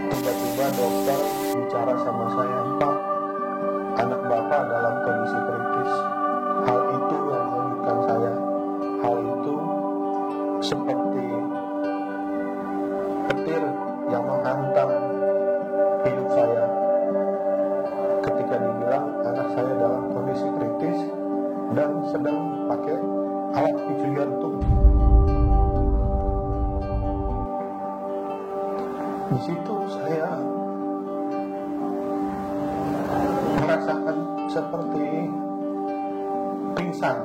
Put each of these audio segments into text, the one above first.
Tiba-tiba dokter bicara sama saya, "Pak, anak Bapak dalam kondisi kritis." Hal itu yang mengejutkan saya. Hal itu seperti petir yang menghantam hidup saya ketika dibilang anak saya dalam kondisi kritis dan sedang pakai alat picu jantung. Di situ saya merasakan seperti pingsan.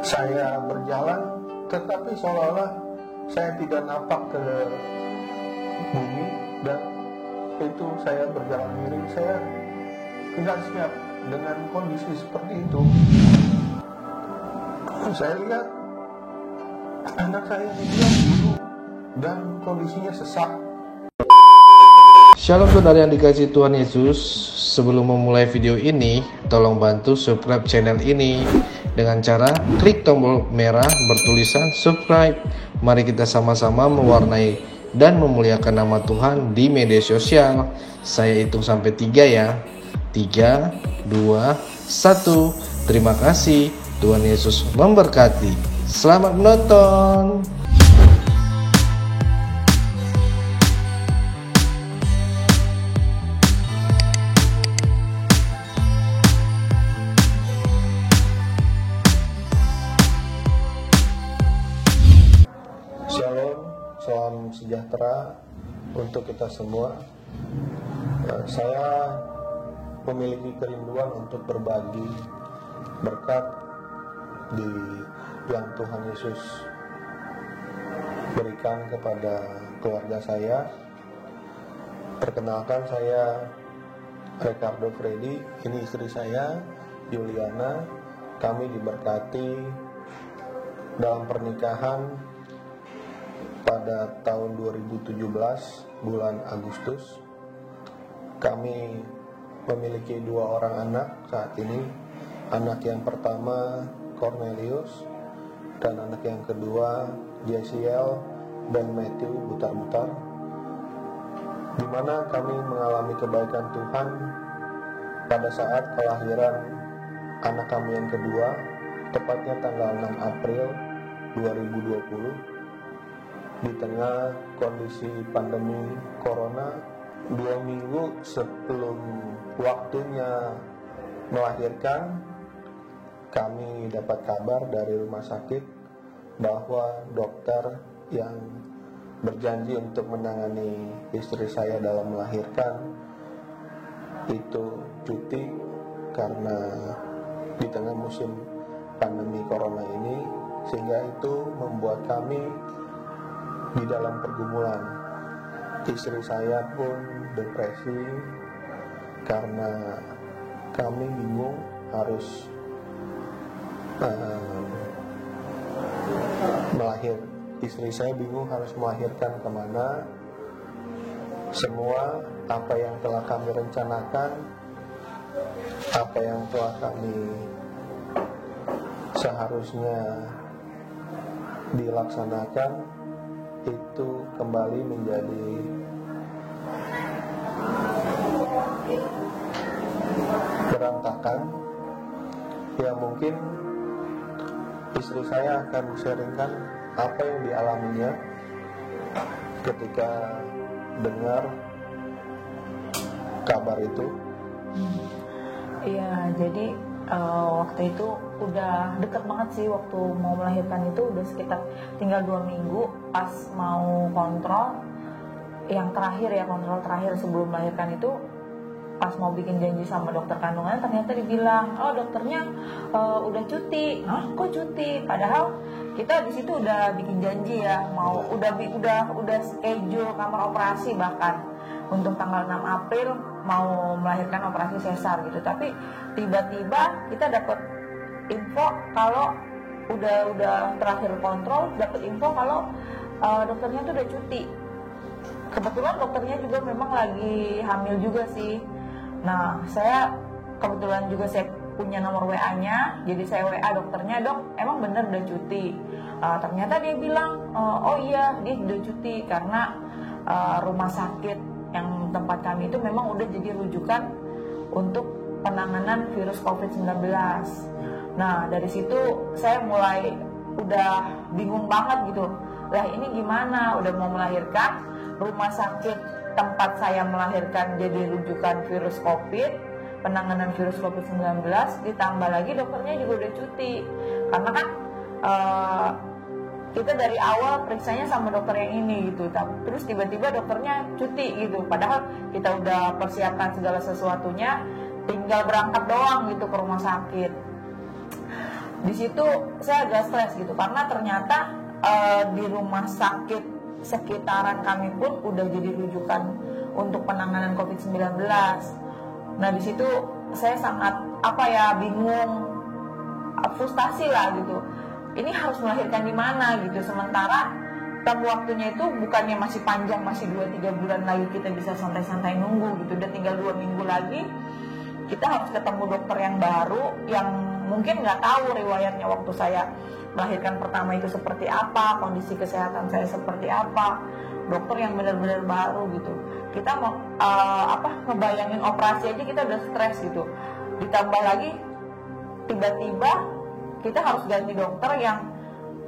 Saya berjalan, tetapi seolah-olah saya tidak nampak ke bumi, dan itu saya berjalan miring. Saya tidak siap dengan kondisi seperti itu. Saya lihat anak saya diam dulu dan kondisinya sesak. Shalom saudara yang dikasihi Tuhan Yesus. Sebelum memulai video ini, tolong bantu subscribe channel ini dengan cara klik tombol merah bertulisan subscribe. Mari kita sama-sama mewarnai dan memuliakan nama Tuhan di media sosial. Saya hitung sampai 3 ya. 3, 2, 1. Terima kasih. Tuhan Yesus memberkati. Selamat menonton. Shalom, salam sejahtera untuk kita semua. Saya memiliki kerinduan untuk berbagi berkat yang Tuhan Yesus berikan kepada keluarga saya. Perkenalkan, saya Ricardo Freddy, ini istri saya Juliana. Kami diberkati dalam pernikahan pada tahun 2017 bulan Agustus. Kami memiliki 2 orang anak saat ini. Anak yang pertama Cornelius dan anak yang kedua Jesiel dan Matthew Butar-Butar, di mana kami mengalami kebaikan Tuhan pada saat kelahiran anak kami yang kedua, tepatnya tanggal 6 April 2020. Di tengah kondisi pandemi corona, 2 minggu sebelum waktunya melahirkan, kami dapat kabar dari rumah sakit bahwa dokter yang berjanji untuk menangani istri saya dalam melahirkan itu cuti karena di tengah musim pandemi corona ini, sehingga itu membuat kami di dalam pergumulan. Istri saya pun depresi karena kami bingung harus istri saya bingung harus melahirkan kemana. Semua apa yang telah kami rencanakan, apa yang telah kami seharusnya dilaksanakan, itu kembali menjadi berantakan. Ya, mungkin istri saya akan sharingkan apa yang dialaminya ketika dengar kabar itu. Iya, jadi waktu itu udah deket banget sih, waktu mau melahirkan itu udah sekitar tinggal 2 minggu. Pas mau kontrol yang terakhir ya, kontrol terakhir sebelum melahirkan itu, pas mau bikin janji sama dokter kandungan, ternyata dibilang, oh dokternya udah cuti. Hah, kok cuti? Padahal kita di situ udah bikin janji ya, mau udah schedule kamar operasi bahkan untuk tanggal 6 April mau melahirkan operasi sesar gitu. Tapi tiba-tiba kita dapat info kalau udah terakhir kontrol, dapat info kalau dokternya tuh udah cuti. Kebetulan dokternya juga memang lagi hamil juga sih. Nah, saya kebetulan juga saya punya nomor WA-nya, jadi saya WA dokternya, "Dok, emang bener udah cuti?" Ternyata dia bilang, "Oh iya, dia udah cuti karena rumah sakit yang tempat kami itu memang udah jadi rujukan untuk penanganan virus COVID-19. Nah dari situ saya mulai udah bingung banget gitu, lah ini gimana, udah mau melahirkan, rumah sakit tempat saya melahirkan jadi rujukan virus COVID, penanganan virus COVID-19, ditambah lagi dokternya juga udah cuti. Karena kan kita dari awal periksanya sama dokter yang ini gitu, terus tiba-tiba dokternya cuti gitu, padahal kita udah persiapkan segala sesuatunya, tinggal berangkat doang gitu ke rumah sakit. Di situ saya agak stres gitu, karena ternyata di rumah sakit sekitaran kami pun udah jadi rujukan untuk penanganan COVID-19. Nah di situ saya sangat bingung, frustasi lah gitu. Ini harus melahirkan di mana gitu, sementara waktunya itu bukannya masih panjang, masih 2-3 bulan lagi kita bisa santai-santai nunggu gitu, udah tinggal 2 minggu lagi kita harus ketemu dokter yang baru yang mungkin nggak tahu riwayatnya waktu saya melahirkan pertama itu seperti apa, kondisi kesehatan saya seperti apa, dokter yang benar-benar baru gitu. Kita mau ngebayangin operasi aja kita udah stres gitu, ditambah lagi tiba-tiba kita harus ganti dokter yang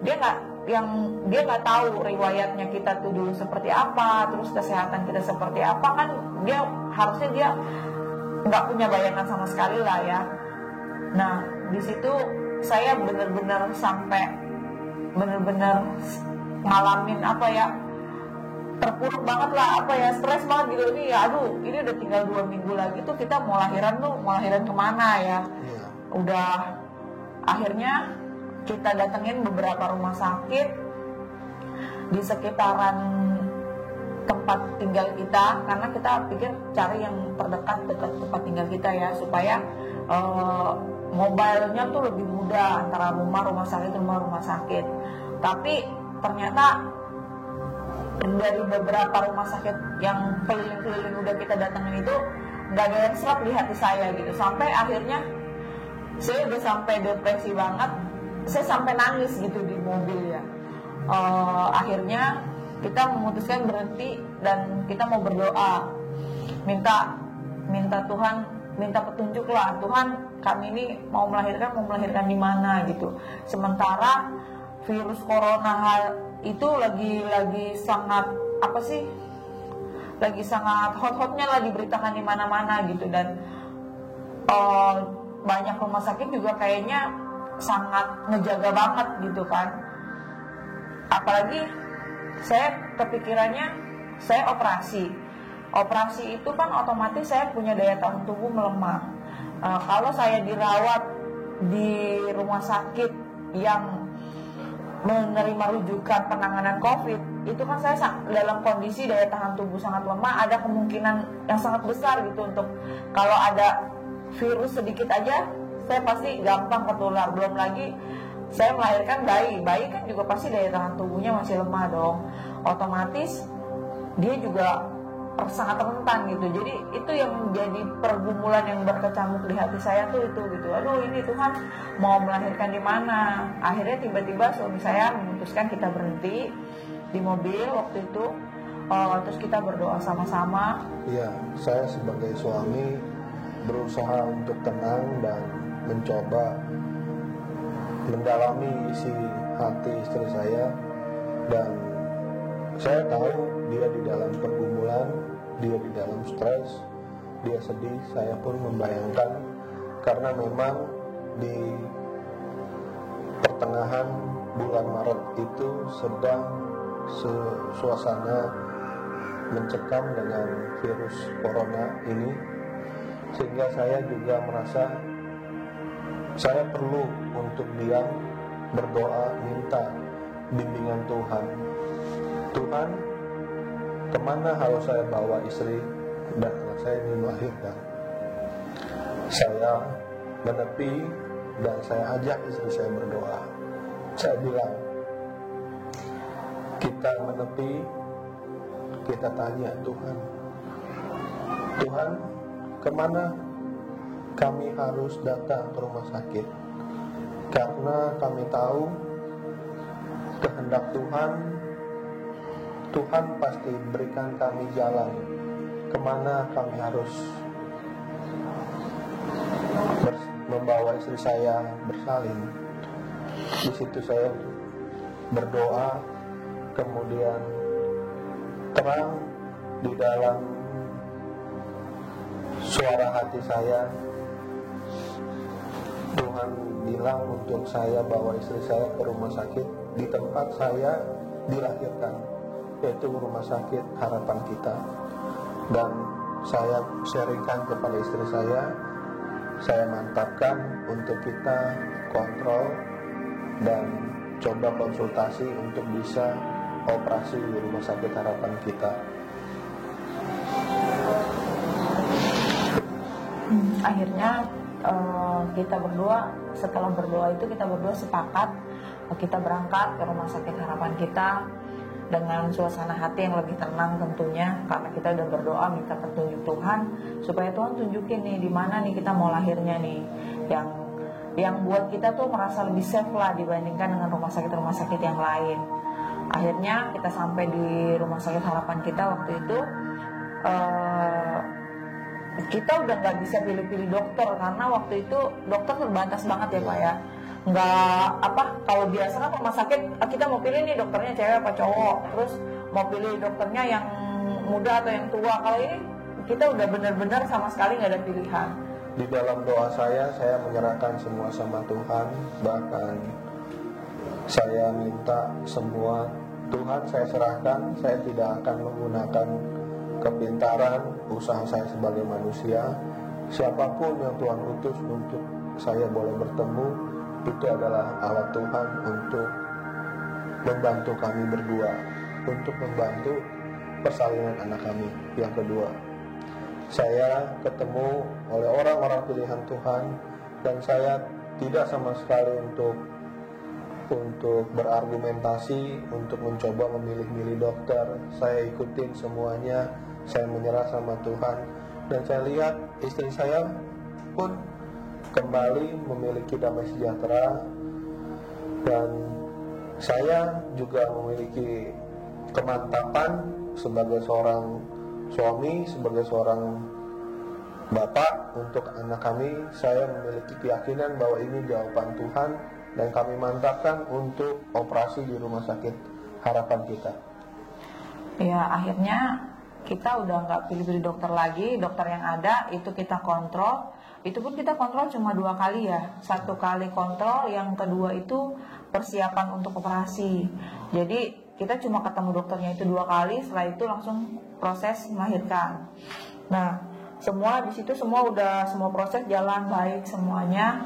dia nggak tahu riwayatnya kita tuh dulu seperti apa, terus kesehatan kita seperti apa, kan dia harusnya dia nggak punya bayangan sama sekali lah ya. Nah di situ saya benar-benar ngalamin terpuruk banget lah, stres banget gitu. Ini ini udah tinggal 2 minggu lagi tuh kita mau lahiran kemana ya. Udah akhirnya kita datengin beberapa rumah sakit di sekitaran tempat tinggal kita, karena kita pikir cari yang terdekat dekat tempat tinggal kita ya, supaya mobilenya tuh lebih mudah antara rumah sakit. Tapi ternyata dari beberapa rumah sakit yang keliling-keliling udah kita datengin itu nggak ada yang serap di hati saya gitu, sampai akhirnya saya udah sampai depresi banget, saya sampai nangis gitu di mobil ya. Akhirnya kita memutuskan berhenti dan kita mau berdoa, minta Tuhan, minta petunjuk lah, Tuhan kami ini mau melahirkan di mana gitu. Sementara virus corona itu lagi sangat lagi sangat hot-hotnya lah diberitakan di mana-mana gitu, dan banyak rumah sakit juga kayaknya sangat ngejaga banget gitu kan. Apalagi saya kepikirannya saya operasi itu kan otomatis saya punya daya tahan tubuh melemah. Kalau saya dirawat di rumah sakit yang menerima rujukan penanganan COVID, itu kan saya dalam kondisi daya tahan tubuh sangat lemah, ada kemungkinan yang sangat besar gitu untuk kalau ada virus sedikit aja saya pasti gampang tertular. Belum lagi saya melahirkan bayi kan juga pasti daya tahan tubuhnya masih lemah dong, otomatis dia juga sangat rentan gitu. Jadi itu yang menjadi pergumulan yang berkecamuk di hati saya tuh itu gitu. Aduh ini Tuhan mau melahirkan di mana? Akhirnya tiba-tiba suami saya memutuskan kita berhenti di mobil waktu itu, terus kita berdoa sama-sama. Iya, saya sebagai suami berusaha untuk tenang dan mencoba mendalami isi hati istri saya, dan saya tahu dia di dalam pergumulan, dia di dalam stres, dia sedih. Saya pun membayangkan, karena memang di pertengahan bulan Maret itu sedang suasana mencekam dengan virus corona ini, sehingga saya juga merasa saya perlu untuk diam, berdoa, minta bimbingan Tuhan. Tuhan, kemana harus saya bawa istri dan anak saya ini melahirkan? Saya menepi dan saya ajak istri saya berdoa. Saya bilang, kita menepi, kita tanya Tuhan, Tuhan, kemana kami harus datang ke rumah sakit? Karena kami tahu kehendak Tuhan Tuhan pasti berikan kami jalan kemana kami harus membawa istri saya bersalin. Di situ saya berdoa, kemudian terang di dalam suara hati saya, Tuhan bilang untuk saya bawa istri saya ke rumah sakit di tempat saya dilahirkan, yaitu rumah sakit Harapan Kita. Dan saya sharingkan kepada istri saya mantapkan untuk kita kontrol dan coba konsultasi untuk bisa operasi di rumah sakit Harapan Kita. Akhirnya kita berdua, setelah berdoa itu kita berdua sepakat kita berangkat ke rumah sakit Harapan Kita dengan suasana hati yang lebih tenang tentunya, karena kita udah berdoa minta petunjuk Tuhan supaya Tuhan tunjukin nih di mana nih kita mau lahirnya nih, yang buat kita tuh merasa lebih safe lah dibandingkan dengan rumah sakit yang lain. Akhirnya kita sampai di rumah sakit Harapan Kita waktu itu. Kita udah nggak bisa pilih-pilih dokter karena waktu itu dokter terbatas banget ya Pak ya. Nggak kalau biasa kan rumah sakit kita mau pilih nih dokternya cewek apa cowok, terus mau pilih dokternya yang muda atau yang tua. Kalau ini kita udah benar-benar sama sekali nggak ada pilihan. Di dalam doa saya menyerahkan semua sama Tuhan, bahkan saya minta semua Tuhan saya serahkan. Saya tidak akan menggunakan kepintaran, usaha saya sebagai manusia. Siapapun yang Tuhan utus untuk saya boleh bertemu, itu adalah alat Tuhan untuk membantu kami berdua, untuk membantu persalinan anak kami. Yang kedua, saya ketemu oleh orang-orang pilihan Tuhan, dan saya tidak sama sekali untuk berargumentasi, untuk mencoba memilih-milih dokter. Saya ikutin semuanya, saya menyerah sama Tuhan. Dan saya lihat istri saya pun kembali memiliki damai sejahtera, dan saya juga memiliki kemantapan sebagai seorang suami, sebagai seorang bapak untuk anak kami. Saya memiliki keyakinan bahwa ini jawaban Tuhan, dan kami mantapkan untuk operasi di rumah sakit Harapan Kita. Ya, akhirnya kita udah nggak pilih-pilih dokter lagi, dokter yang ada itu kita kontrol. Itu pun kita kontrol cuma 2 kali ya. 1 kali kontrol, yang kedua itu persiapan untuk operasi. Jadi kita cuma ketemu dokternya itu 2 kali, setelah itu langsung proses melahirkan. Nah, semua di situ semua proses jalan baik semuanya.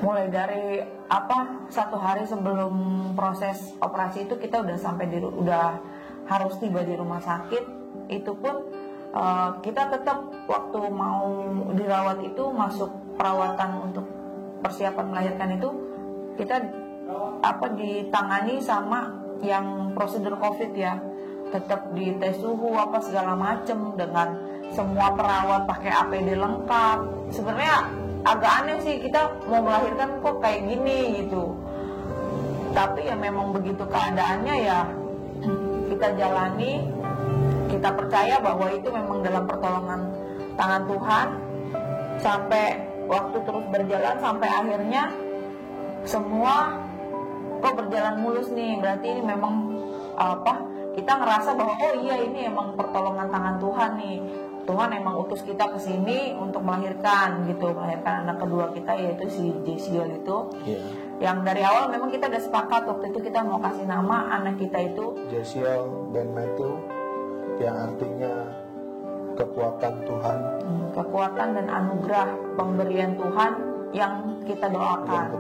Mulai dari 1 hari sebelum proses operasi itu kita udah harus tiba di rumah sakit. Itu pun kita tetap waktu mau dirawat itu, masuk perawatan untuk persiapan melahirkan itu, kita ditangani sama yang prosedur COVID ya, tetap dites suhu segala macem, dengan semua perawat pakai APD lengkap. Sebenarnya agak aneh sih, kita mau melahirkan kok kayak gini gitu, tapi ya memang begitu keadaannya ya, kita jalani. Kita percaya bahwa itu memang dalam pertolongan tangan Tuhan. Sampai waktu terus berjalan, sampai akhirnya semua kok berjalan mulus nih. Berarti ini memang kita ngerasa bahwa oh iya, ini emang pertolongan tangan Tuhan nih. Tuhan emang utus kita ke sini untuk melahirkan anak kedua kita, yaitu si Jesiel itu. Yang dari awal memang kita udah sepakat waktu itu kita mau kasih nama anak kita itu Jesiel Ben Matthew, yang artinya kekuatan Tuhan, kekuatan dan anugerah pemberian Tuhan yang kita doakan.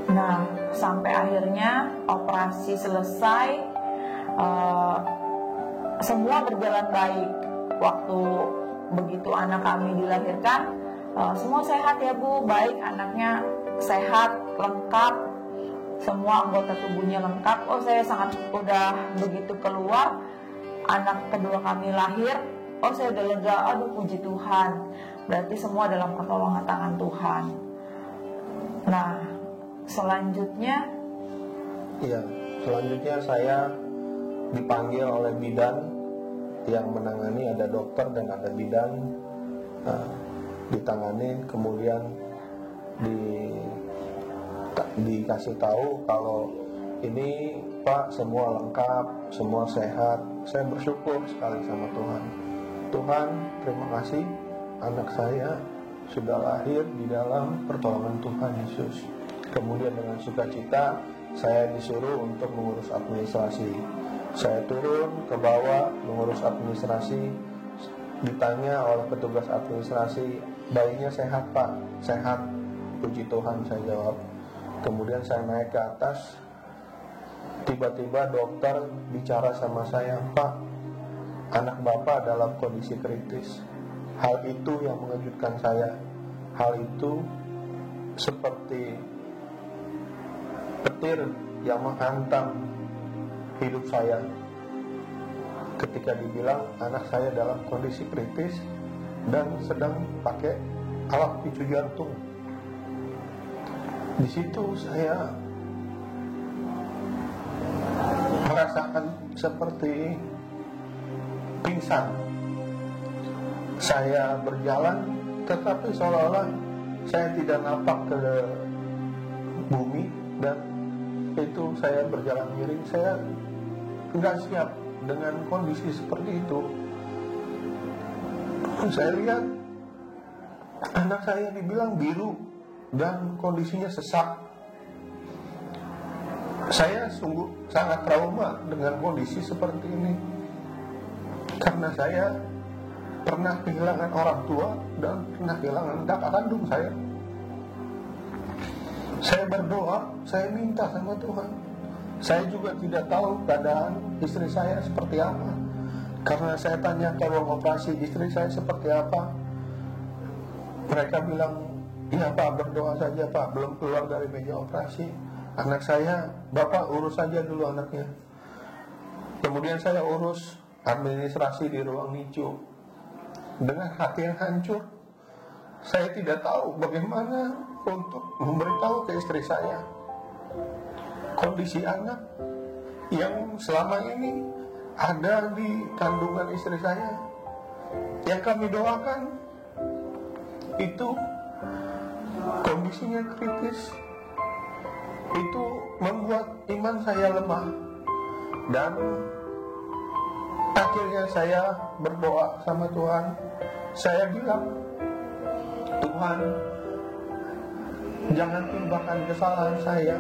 Nah, sampai akhirnya operasi selesai, semua berjalan baik. Waktu begitu anak kami dilahirkan, semua sehat ya Bu, baik, anaknya sehat, lengkap, semua anggota tubuhnya lengkap. Oh, saya sangat udah begitu keluar anak kedua kami lahir, oh saya udah lega, aduh puji Tuhan, berarti semua dalam pertolongan tangan Tuhan. Nah, selanjutnya Selanjutnya saya dipanggil oleh bidan yang menangani, ada dokter dan ada bidan, ditangani, kemudian dikasih tahu kalau ini Pak semua lengkap, semua sehat. Saya bersyukur sekali sama Tuhan. Tuhan, terima kasih anak saya sudah lahir di dalam pertolongan Tuhan Yesus. Kemudian dengan sukacita saya disuruh untuk mengurus administrasi. Saya turun ke bawah mengurus administrasi. Ditanya oleh petugas administrasi, bayinya sehat Pak? Sehat, puji Tuhan, saya jawab. Kemudian saya naik ke atas. Tiba-tiba dokter bicara sama saya, Pak, anak Bapak dalam kondisi kritis. Hal itu yang mengejutkan saya. Hal itu seperti petir yang menghantam hidup saya ketika dibilang anak saya dalam kondisi kritis dan sedang pakai alat picu jantung. Di situ saya merasakan seperti pingsan. Saya berjalan tetapi seolah-olah saya tidak napak ke bumi, dan itu saya berjalan miring. Saya nggak siap dengan kondisi seperti itu. Saya lihat anak saya dibilang biru dan kondisinya sesak. Saya sungguh sangat trauma dengan kondisi seperti ini, karena saya pernah kehilangan orang tua dan pernah kehilangan kakak kandung saya. Saya berdoa, saya minta sama Tuhan. Saya juga tidak tahu keadaan istri saya seperti apa, karena saya tanya ke ruang operasi istri saya seperti apa. Mereka bilang, iya Pak, berdoa saja Pak, belum keluar dari meja operasi. Anak saya, Bapak urus saja dulu anaknya. Kemudian saya urus administrasi di ruang NICU. Dengan hati yang hancur, saya tidak tahu bagaimana untuk memberitahu ke istri saya kondisi anak yang selama ini ada di kandungan istri saya, yang kami doakan itu kondisinya kritis. Itu membuat iman saya lemah, dan akhirnya saya berdoa sama Tuhan. Saya bilang, Tuhan, jangan timpakan kesalahan saya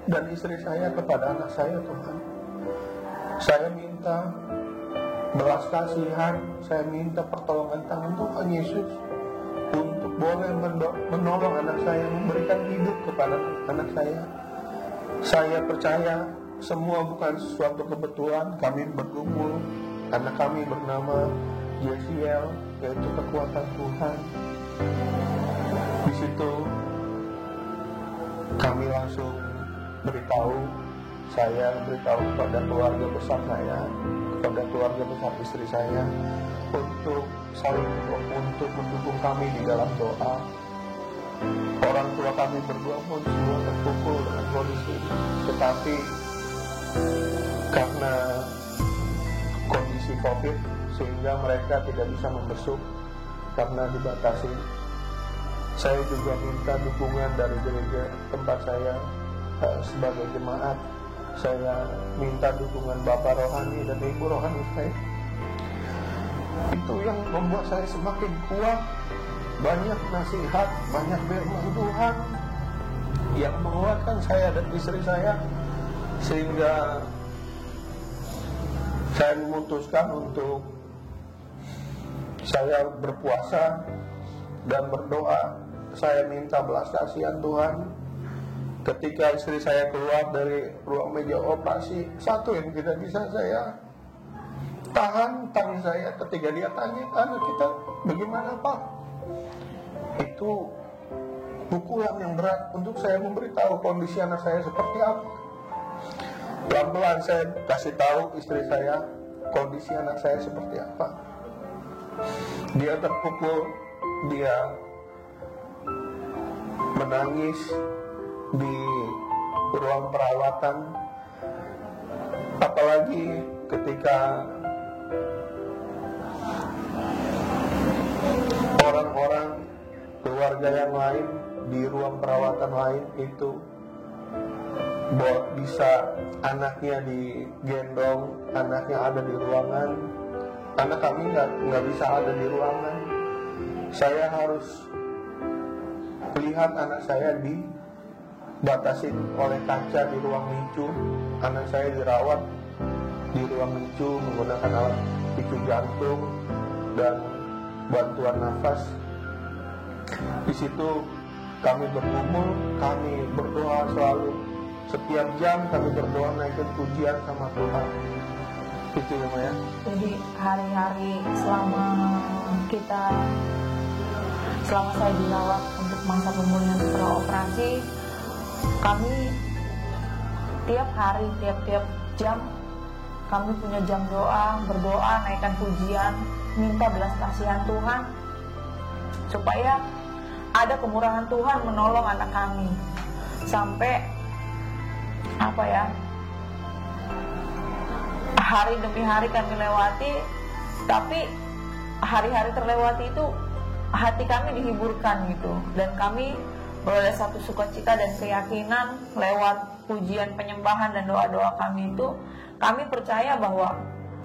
dan istri saya kepada anak saya, Tuhan. Saya minta belas kasihan, saya minta pertolongan tangan Tuhan Yesus untuk boleh menolong anak saya, memberikan hidup kepada anak saya. Saya percaya semua bukan sesuatu kebetulan. Kami bergumul, anak kami bernama Yesiel, yaitu kekuatan Tuhan. Di situ kami langsung saya beritahu kepada keluarga besar saya, kepada keluarga besar istri saya, untuk saling untuk mendukung kami di dalam doa. Orang tua kami berdua pun semua terpukul dengan kondisi ini, tetapi karena kondisi COVID sehingga mereka tidak bisa membesuk karena dibatasi. Saya juga minta dukungan dari gereja tempat saya sebagai jemaat. Saya minta dukungan Bapak rohani dan Ibu rohani saya. Itu yang membuat saya semakin kuat. Banyak nasihat, banyak firman Tuhan yang menguatkan saya dan istri saya, sehingga saya memutuskan untuk saya berpuasa dan berdoa. Saya minta belas kasihan Tuhan. Ketika istri saya keluar dari ruang meja operasi, satu yang tidak bisa saya tahan tangis saya ketika dia tanya, anak kita bagaimana Pak? Itu pukulan yang berat untuk saya memberitahu kondisi anak saya seperti apa. Pelan-pelan saya kasih tahu istri saya kondisi anak saya seperti apa. Dia terpukul, dia menangis di ruang perawatan. Apalagi ketika orang-orang keluarga yang lain di ruang perawatan lain itu bisa anaknya digendong, anaknya ada di ruangan, anak kami nggak bisa ada di ruangan. Saya harus lihat anak saya dibatasin oleh kaca di ruang NICU. Anak saya dirawat di ruang NICU menggunakan alat picu jantung dan bantuan nafas. Di situ kami bergumul, kami berdoa selalu. Setiap jam kami berdoa naikkan pujian sama Tuhan. Itu ya Maya. Jadi hari-hari selama saya dirawat untuk masa pemulihan setelah operasi, kami tiap hari, tiap jam kami punya jam doa, berdoa, naikkan pujian, minta belas kasihan Tuhan supaya ada kemurahan Tuhan menolong anak kami. Sampai hari demi hari kami lewati, tapi hari-hari terlewati itu hati kami dihiburkan gitu, dan kami beroleh satu sukacita dan keyakinan lewat pujian, penyembahan dan doa-doa kami itu. Kami percaya bahwa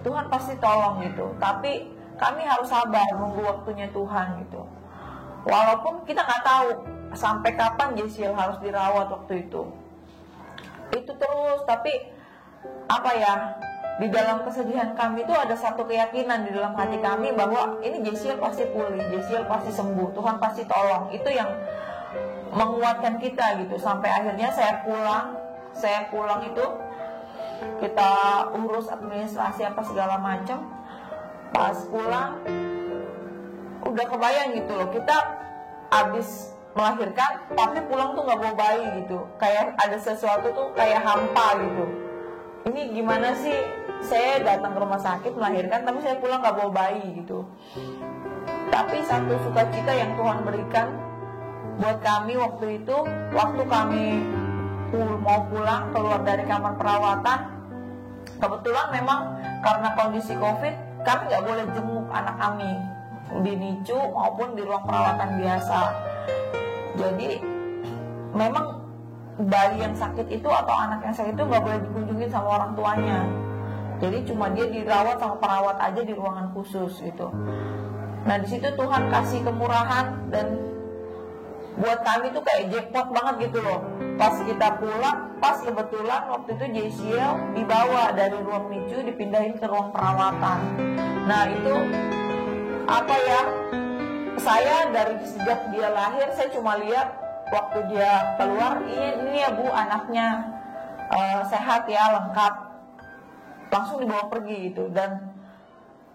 Tuhan pasti tolong gitu, tapi kami harus sabar nunggu waktunya Tuhan gitu. Walaupun kita nggak tahu sampai kapan Jesiel harus dirawat waktu itu terus, tapi di dalam kesedihan kami itu ada satu keyakinan di dalam hati kami bahwa ini Jesiel pasti pulih, Jesiel pasti sembuh, Tuhan pasti tolong. Itu yang menguatkan kita gitu. Sampai akhirnya saya pulang itu kita urus administrasi apa segala macam. Pas pulang udah kebayang gitu loh, kita abis melahirkan tapi pulang tuh nggak bawa bayi gitu, kayak ada sesuatu tuh kayak hampa gitu. Ini gimana sih, saya datang ke rumah sakit melahirkan tapi saya pulang nggak bawa bayi gitu. Tapi satu sukacita yang Tuhan berikan buat kami waktu itu, waktu kami mau pulang keluar dari kamar perawatan, kebetulan memang karena kondisi COVID kami nggak boleh jenguk anak kami di NICU maupun di ruang perawatan biasa. Jadi memang bayi yang sakit itu atau anak yang sakit itu nggak boleh dikunjungin sama orang tuanya. Jadi cuma dia dirawat sama perawat aja di ruangan khusus gitu. Nah di situ Tuhan kasih kemurahan, dan buat kami tuh kayak jackpot banget gitu loh. Pas kita pulang, pas kebetulan waktu itu Jesiel dibawa dari ruang NICU dipindahin ke ruang perawatan. Nah itu saya dari sejak dia lahir saya cuma lihat waktu dia keluar, ini ya Bu anaknya sehat ya, lengkap, langsung dibawa pergi gitu. Dan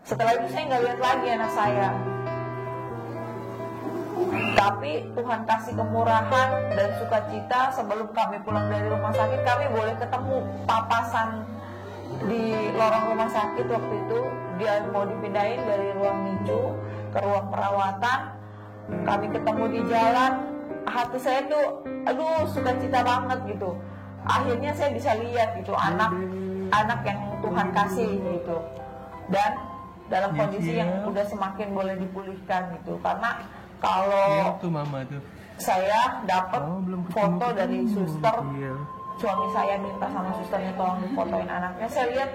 setelah itu saya nggak lihat lagi anak saya. Tapi Tuhan kasih kemurahan dan sukacita, sebelum kami pulang dari rumah sakit kami boleh ketemu papasan di lorong rumah sakit. Waktu itu dia mau dipindahin dari ruang NICU ke ruang perawatan, kami ketemu di jalan. Hati saya tuh sukacita banget gitu. Akhirnya saya bisa lihat gitu anak yang Tuhan kasih gitu, dan dalam kondisi yang udah semakin boleh dipulihkan gitu. Karena kalau saya dapat foto dari suster, suami saya minta sama susternya tolong difotoin anaknya. Saya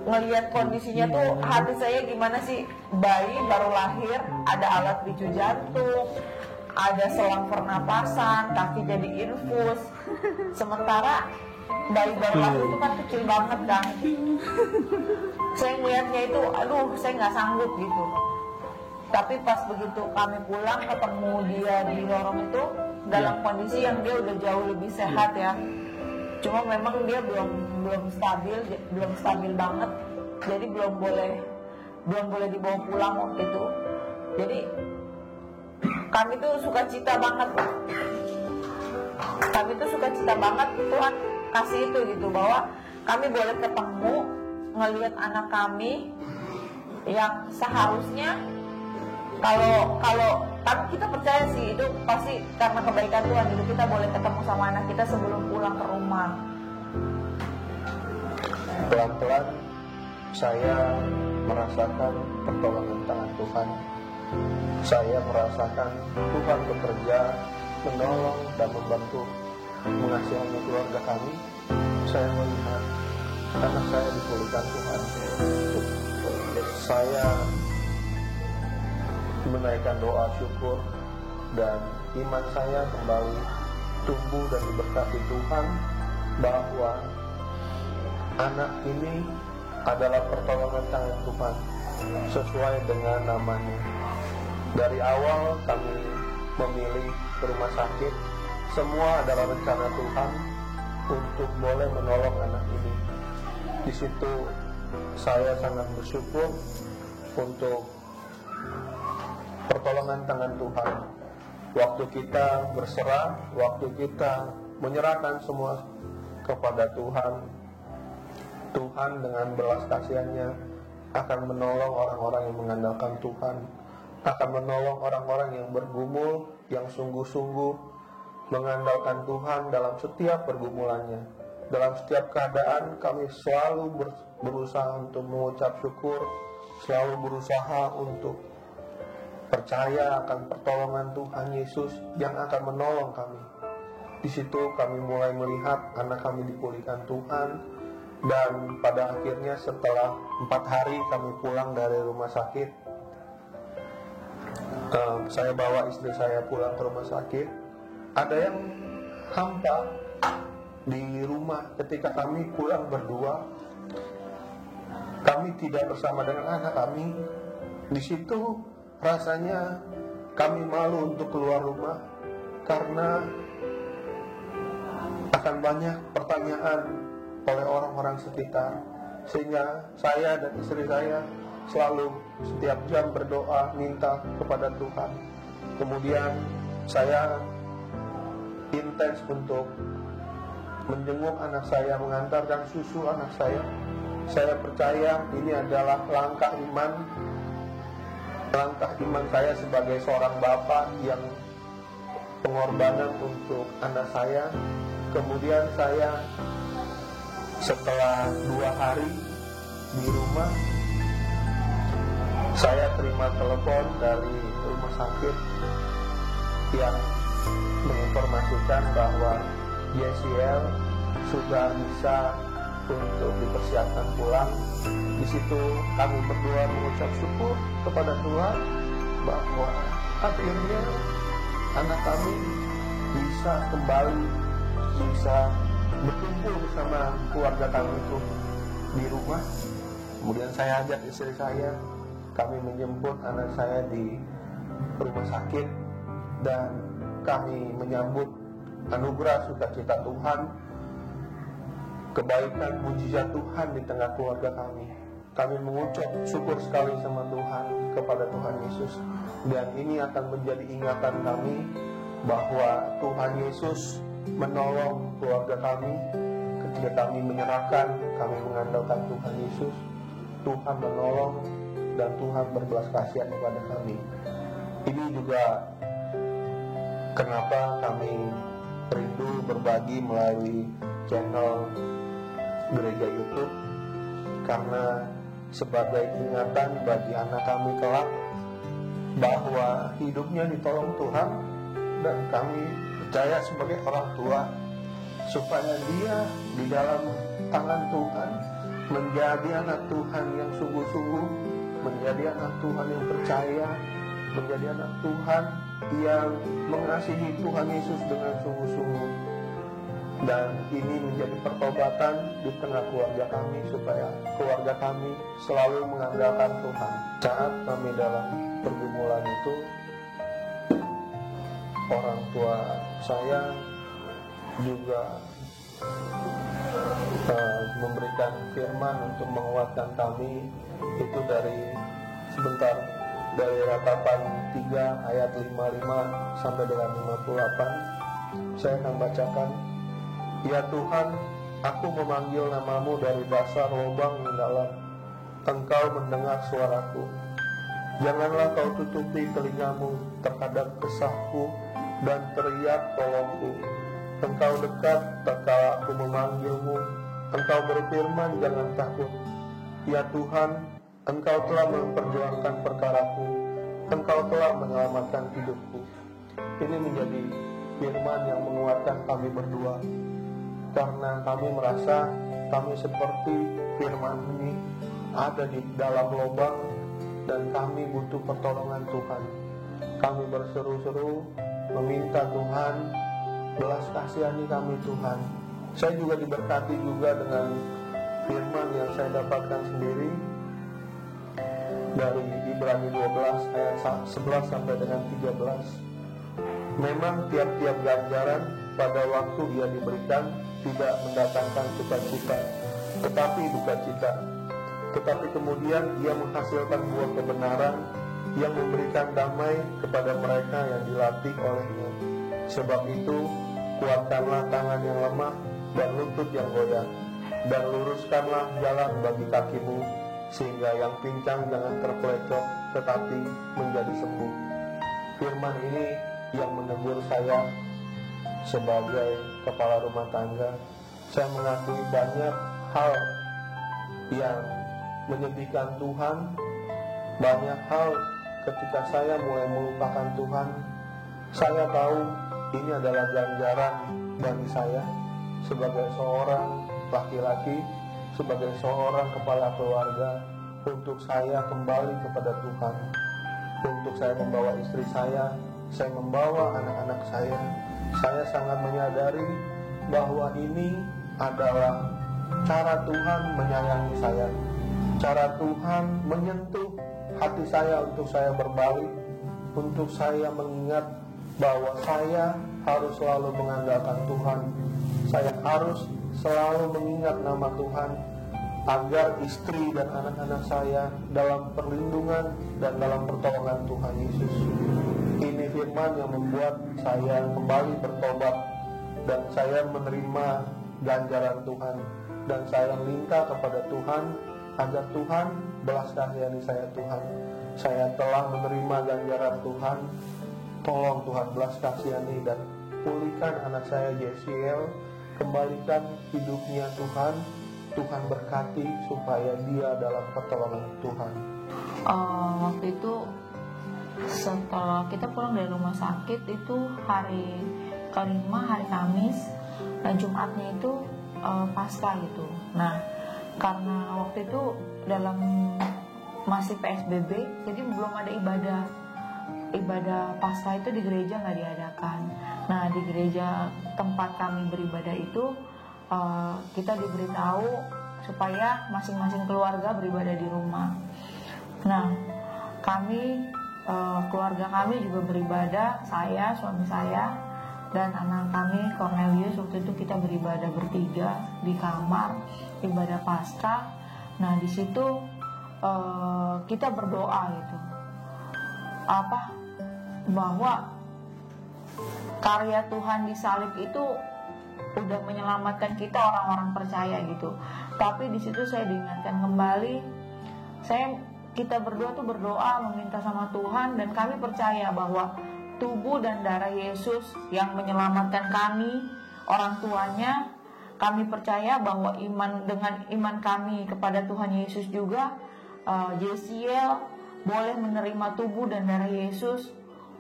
ngelihat kondisinya tuh hati saya gimana sih, bayi baru lahir, ada alat picu jantung, ada selang pernapasan, kaki jadi infus. Sementara bayi baru lahir itu kan kecil banget kan. Saya ngeliatnya itu, saya nggak sanggup gitu. Tapi pas begitu kami pulang ketemu dia di lorong itu dalam kondisi yang dia udah jauh lebih sehat ya. Cuma memang dia belum stabil banget. Jadi belum boleh dibawa pulang waktu itu. Jadi kami tuh sukacita banget. Tuhan kasih itu gitu, bahwa kami boleh ketemu, ngelihat anak kami yang seharusnya kalau kita percaya sih itu pasti karena kebaikan Tuhan, gitu kita boleh ketemu sama anak kita sebelum pulang ke rumah. pelan-pelan saya merasakan pertolongan tangan Tuhan. Saya merasakan Tuhan bekerja, menolong dan membantu mengasihani keluarga kami. Saya melihat anak saya dipulihkan Tuhan. Saya menaikkan doa syukur dan iman saya kembali tumbuh dan diberkati Tuhan, bahwa anak ini adalah pertolongan tangan Tuhan sesuai dengan namanya. Dari awal kami memilih rumah sakit, semua adalah rencana Tuhan untuk boleh menolong anak ini. Di situ saya sangat bersyukur untuk pertolongan tangan Tuhan. Waktu kita berserah, waktu kita menyerahkan semua kepada Tuhan, Tuhan dengan belas kasihannya akan menolong orang-orang yang mengandalkan Tuhan, akan menolong orang-orang yang bergumul, yang sungguh-sungguh mengandalkan Tuhan dalam setiap pergumulannya. Dalam setiap keadaan kami selalu berusaha untuk mengucap syukur, selalu berusaha untuk percaya akan pertolongan Tuhan Yesus yang akan menolong kami. Di situ kami mulai melihat anak kami dipulihkan Tuhan, dan pada akhirnya setelah 4 hari kami pulang dari rumah sakit, saya bawa istri saya pulang ke rumah sakit. Ada yang hampa di rumah ketika kami pulang berdua. Kami tidak bersama dengan anak kami. Di situ rasanya kami malu untuk keluar rumah karena akan banyak pertanyaan oleh orang-orang sekitar, sehingga saya dan istri saya selalu setiap jam berdoa minta kepada Tuhan. Kemudian saya intens untuk menjenguk anak saya, mengantarkan susu anak saya. Saya percaya ini adalah langkah iman saya sebagai seorang bapak yang pengorbanan untuk anak saya. Kemudian saya setelah 2 hari di rumah, saya terima telepon dari rumah sakit yang menginformasikan bahwa JCL sudah bisa untuk dipersiapkan pulang. Di situ kami berdua mengucap syukur kepada Tuhan bahwa akhirnya anak kami bisa kembali, bisa berkumpul bersama keluarga kami itu di rumah. Kemudian saya ajak istri saya, kami menjemput anak saya di rumah sakit, dan kami menyambut anugerah sukacita Tuhan, kebaikan mujizat Tuhan di tengah keluarga kami. Kami mengucap syukur sekali sama Tuhan, kepada Tuhan Yesus. Dan ini akan menjadi ingatan kami bahwa Tuhan Yesus menolong keluarga kami ketika kami menyerahkan, kami mengandalkan Tuhan Yesus. Tuhan menolong dan Tuhan berbelas kasihan kepada kami. Ini juga kenapa kami rindu berbagi melalui channel Gereja YouTube, karena sebagai ingatan bagi anak kami kelak bahwa hidupnya ditolong Tuhan, dan kami percaya sebagai orang tua supaya dia di dalam tangan Tuhan menjadi anak Tuhan yang sungguh-sungguh, menjadi anak Tuhan yang percaya, menjadi anak Tuhan yang mengasihi Tuhan Yesus dengan sungguh-sungguh. Dan ini menjadi pertobatan di tengah keluarga kami, supaya keluarga kami selalu mengandalkan Tuhan. Saat kami dalam pergumulan itu, orang tua saya juga memberikan firman untuk menguatkan kami. Itu dari Ratapan 3 ayat 55 sampai dengan 58. Saya akan bacakan. Ya Tuhan, aku memanggil namamu dari dasar lubang yang dalam. Engkau mendengar suaraku. Janganlah kau tutupi telingamu terhadap kesahku dan teriak tolongku. Engkau dekat tatkala aku memanggilmu. Engkau berfirman, jangan takut. Ya Tuhan, Engkau telah memperjuangkan perkaraku, Engkau telah menyelamatkan hidupku. Ini menjadi firman yang menguatkan kami berdua, karena kami merasa kami seperti firman ini ada di dalam lubang dan kami butuh pertolongan Tuhan. Kami berseru-seru meminta Tuhan belas kasihani kami Tuhan. Saya juga diberkati juga dengan firman yang saya dapatkan sendiri dari Ibrani 12 ayat 11 sampai dengan 13. Memang tiap-tiap ganjaran pada waktu ia diberikan tidak mendatangkan sukacita, tetapi duka cita. Tetapi kemudian ia menghasilkan buah kebenaran yang memberikan damai kepada mereka yang dilatih olehnya. Sebab itu, kuatkanlah tangan yang lemah dan lutut yang goyah, dan luruskanlah jalan bagi kakimu, sehingga yang pincang jangan terpeleset, tetapi menjadi sembuh. Firman ini yang menegur saya sebagai kepala rumah tangga. Saya mengakui banyak hal yang menyedihkan Tuhan, banyak hal ketika saya mulai melupakan Tuhan. Saya tahu ini adalah ganjaran bagi saya sebagai seorang laki-laki, sebagai seorang kepala keluarga, untuk saya kembali kepada Tuhan, untuk saya membawa istri saya membawa anak-anak saya. Saya sangat menyadari bahwa ini adalah cara Tuhan menyayangi saya, cara Tuhan menyentuh hati saya untuk saya berbalik, untuk saya mengingat bahwa saya harus selalu mengandalkan Tuhan. Saya harus selalu mengingat nama Tuhan, agar istri dan anak-anak saya dalam perlindungan dan dalam pertolongan Tuhan Yesus. Ini firman yang membuat saya kembali bertobat, dan saya menerima ganjaran Tuhan, dan saya minta kepada Tuhan agar Tuhan belas kasihani saya. Tuhan, saya telah menerima ganjaran Tuhan, tolong Tuhan belas kasihani dan pulihkan anak saya Jesiel, kembalikan hidupnya Tuhan. Tuhan berkati supaya dia dalam pertolongan Tuhan. Waktu itu setelah kita pulang dari rumah sakit itu hari kelima, hari Kamis, dan Jumatnya itu Paskah gitu. Nah, karena waktu itu dalam masih PSBB, jadi belum ada ibadah Paskah itu di gereja nggak diadakan. Nah, di gereja tempat kami beribadah itu kita diberitahu supaya masing-masing keluarga beribadah di rumah. Nah, kami keluarga kami juga beribadah, saya, suami saya, dan anak kami Cornelius. Waktu itu kita beribadah bertiga di kamar ibadah Paskah. Nah, di situ kita berdoa gitu, bahwa karya Tuhan di salib itu udah menyelamatkan kita orang-orang percaya gitu. Tapi di situ saya diingatkan kembali, kita berdua tuh berdoa meminta sama Tuhan, dan kami percaya bahwa tubuh dan darah Yesus yang menyelamatkan kami, orang tuanya, kami percaya bahwa dengan iman kami kepada Tuhan Yesus juga, Jesiel boleh menerima tubuh dan darah Yesus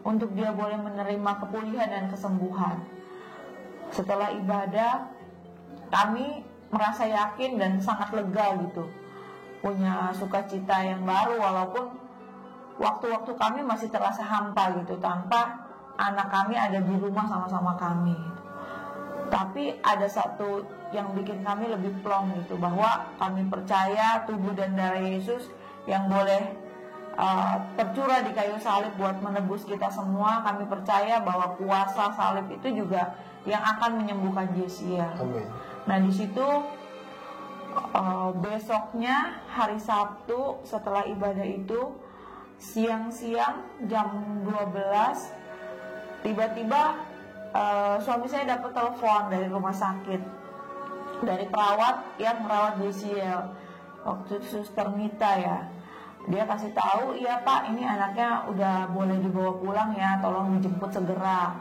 untuk dia boleh menerima kepulihan dan kesembuhan. Setelah ibadah, kami merasa yakin dan sangat lega gitu, punya sukacita yang baru, walaupun waktu-waktu kami masih terasa hampa gitu, tanpa anak kami ada di rumah sama-sama kami gitu. Tapi ada satu yang bikin kami lebih plong gitu, bahwa kami percaya tubuh dan darah Yesus yang boleh tercurah di kayu salib buat menebus kita semua. Kami percaya bahwa kuasa salib itu juga yang akan menyembuhkan Jesiel. Nah, di situ besoknya hari Sabtu setelah ibadah itu, siang-siang jam 12, tiba-tiba suami saya dapat telepon dari rumah sakit, dari perawat yang merawat Jesiel. Waktu itu Suster Mita ya, dia kasih tahu, iya Pak, ini anaknya udah boleh dibawa pulang ya, tolong dijemput segera.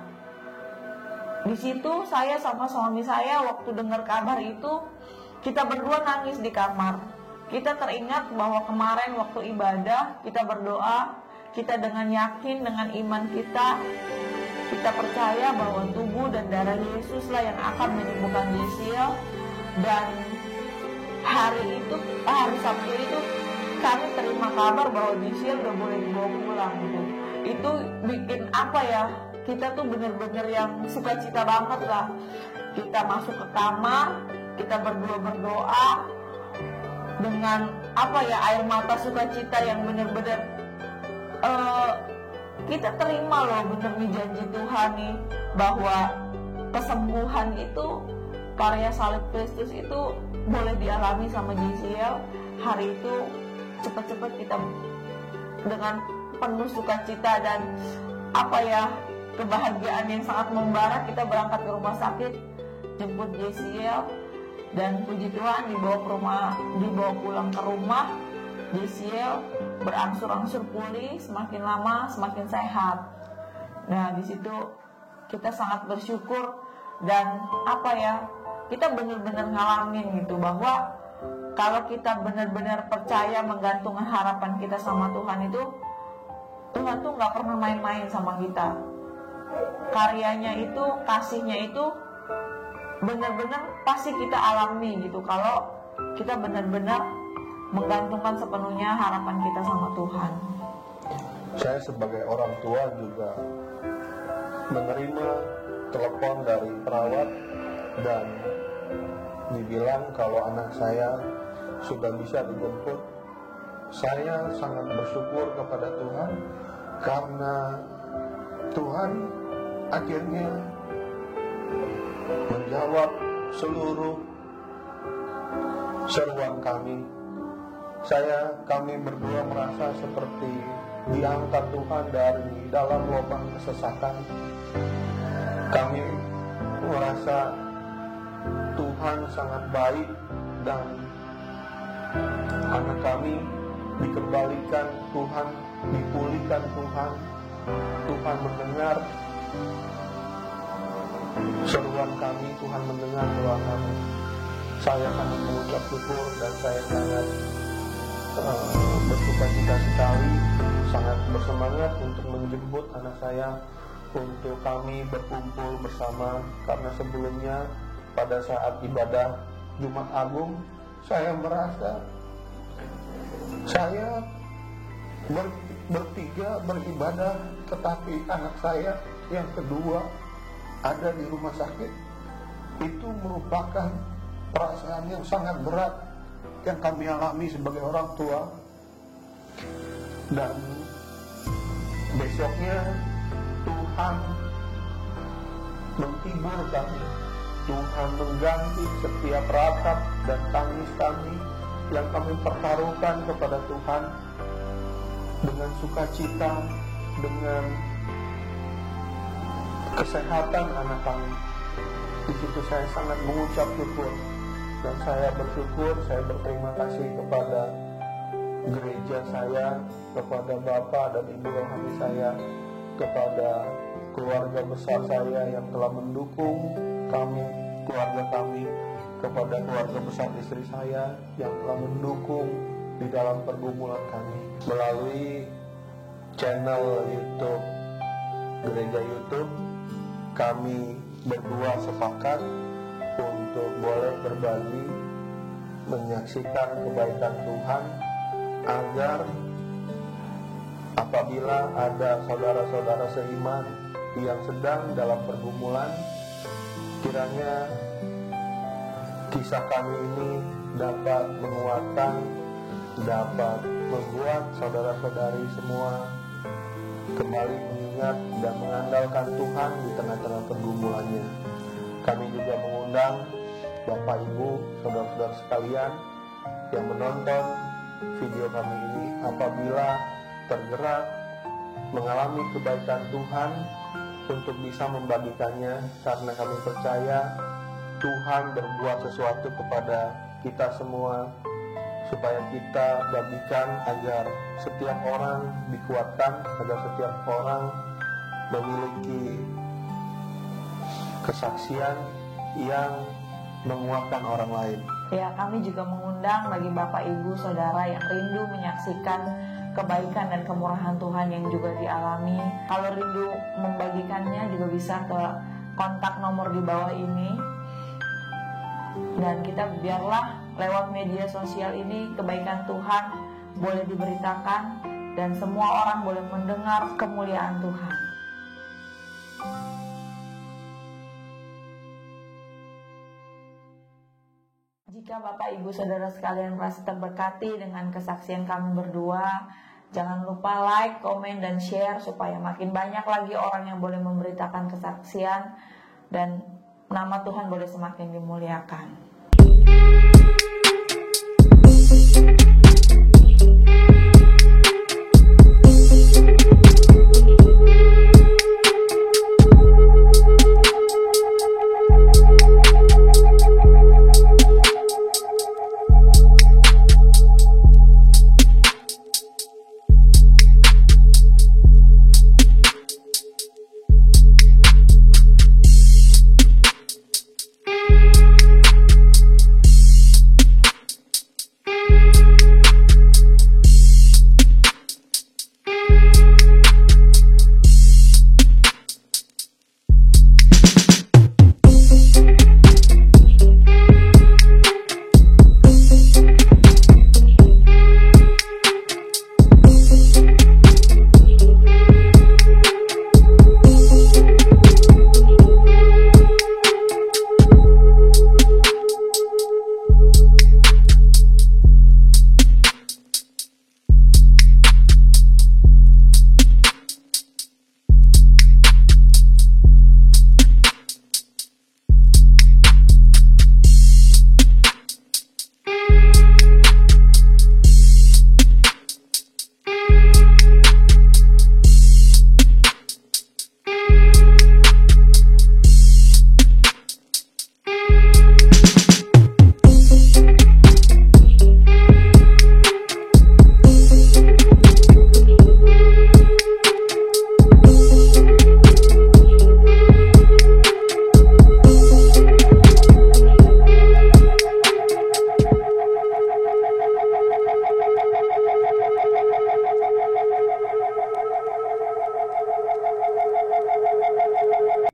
Di situ saya sama suami saya waktu dengar kabar itu kita berdua nangis di kamar. Kita teringat bahwa kemarin waktu ibadah kita berdoa, kita dengan yakin, dengan iman kita percaya bahwa tubuh dan darah Yesuslah yang akan menyembuhkan Jesiel. Dan hari Sabtu itu kami terima kabar bahwa Jesiel udah boleh dibawa pulang gitu. Itu bikin apa ya, kita tuh bener-bener yang sukacita banget lah. Kita masuk ke kamar, kita berdua berdoa dengan apa ya, air mata sukacita yang bener-bener kita terima loh, bener nih janji Tuhan nih, bahwa kesembuhan itu, karya salib Kristus itu boleh dialami sama Jesiel. Hari itu cepat-cepat kita dengan penuh sukacita dan apa ya, kebahagiaan yang sangat membara, kita berangkat ke rumah sakit jemput Jesiel. Dan puji Tuhan dibawa pulang ke rumah. Jesiel berangsur-angsur pulih, semakin lama semakin sehat. Nah, di situ kita sangat bersyukur dan apa ya, kita benar-benar ngalamin gitu bahwa kalau kita benar-benar percaya, menggantungkan harapan kita sama Tuhan itu, Tuhan tuh nggak pernah main-main sama kita. Karyanya itu, kasihnya itu benar-benar pasti kita alami gitu kalau kita benar-benar menggantungkan sepenuhnya harapan kita sama Tuhan. Saya sebagai orang tua juga menerima telepon dari perawat dan dibilang kalau anak saya sudah bisa dijemput. Saya sangat bersyukur kepada Tuhan karena Tuhan akhirnya menjawab seluruh seruan kami. Kami berdua merasa seperti diangkat Tuhan dari dalam lubang kesesakan. Kami merasa Tuhan sangat baik dan anak kami dikembalikan Tuhan, dipulihkan Tuhan. Tuhan mendengar seruan kami, Tuhan mendengar doa kami. Saya sangat mengucap syukur dan saya sangat bersukacita sekali, sangat bersemangat untuk menjemput anak saya, untuk kami berkumpul bersama. Karena sebelumnya pada saat ibadah Jumat Agung, saya merasa saya bertiga beribadah, tetapi anak saya yang kedua ada di rumah sakit. Itu merupakan perasaan yang sangat berat yang kami alami sebagai orang tua. Dan besoknya Tuhan menghibur kami. Tuhan mengganti setiap ratap dan tangis kami yang kami pertaruhkan kepada Tuhan dengan sukacita, dengan kesehatan anak kami. Di situ saya sangat mengucap syukur dan saya bersyukur, saya berterima kasih kepada gereja saya, kepada Bapak dan Ibu rohani saya, kepada keluarga besar saya yang telah mendukung kami, keluarga kami, kepada keluarga besar istri saya yang telah mendukung di dalam pergumulan kami melalui channel YouTube, gereja YouTube. Kami berdua sepakat untuk boleh berbagi, menyaksikan kebaikan Tuhan, agar apabila ada saudara-saudara seiman yang sedang dalam pergumulan, kiranya kisah kami ini dapat menguatkan, dapat membuat saudara-saudari semua kembali mengingat dan mengandalkan Tuhan di tengah-tengah pergumulannya. Kami juga mengundang Bapak Ibu, saudara-saudara sekalian yang menonton video kami ini, apabila tergerak mengalami kebaikan Tuhan, untuk bisa membagikannya, karena kami percaya Tuhan berbuat sesuatu kepada kita semua, supaya kita bagikan agar setiap orang dikuatkan, agar setiap orang memiliki kesaksian yang menguatkan orang lain. Ya, kami juga mengundang bagi Bapak Ibu Saudara yang rindu menyaksikan kebaikan dan kemurahan Tuhan yang juga dialami. Kalau rindu membagikannya juga bisa ke kontak nomor di bawah ini. Dan kita biarlah lewat media sosial ini kebaikan Tuhan boleh diberitakan dan semua orang boleh mendengar kemuliaan Tuhan. Jika Bapak Ibu Saudara sekalian merasa terberkati dengan kesaksian kami berdua, jangan lupa like, komen, dan share supaya makin banyak lagi orang yang boleh memberitakan kesaksian dan nama Tuhan boleh semakin dimuliakan.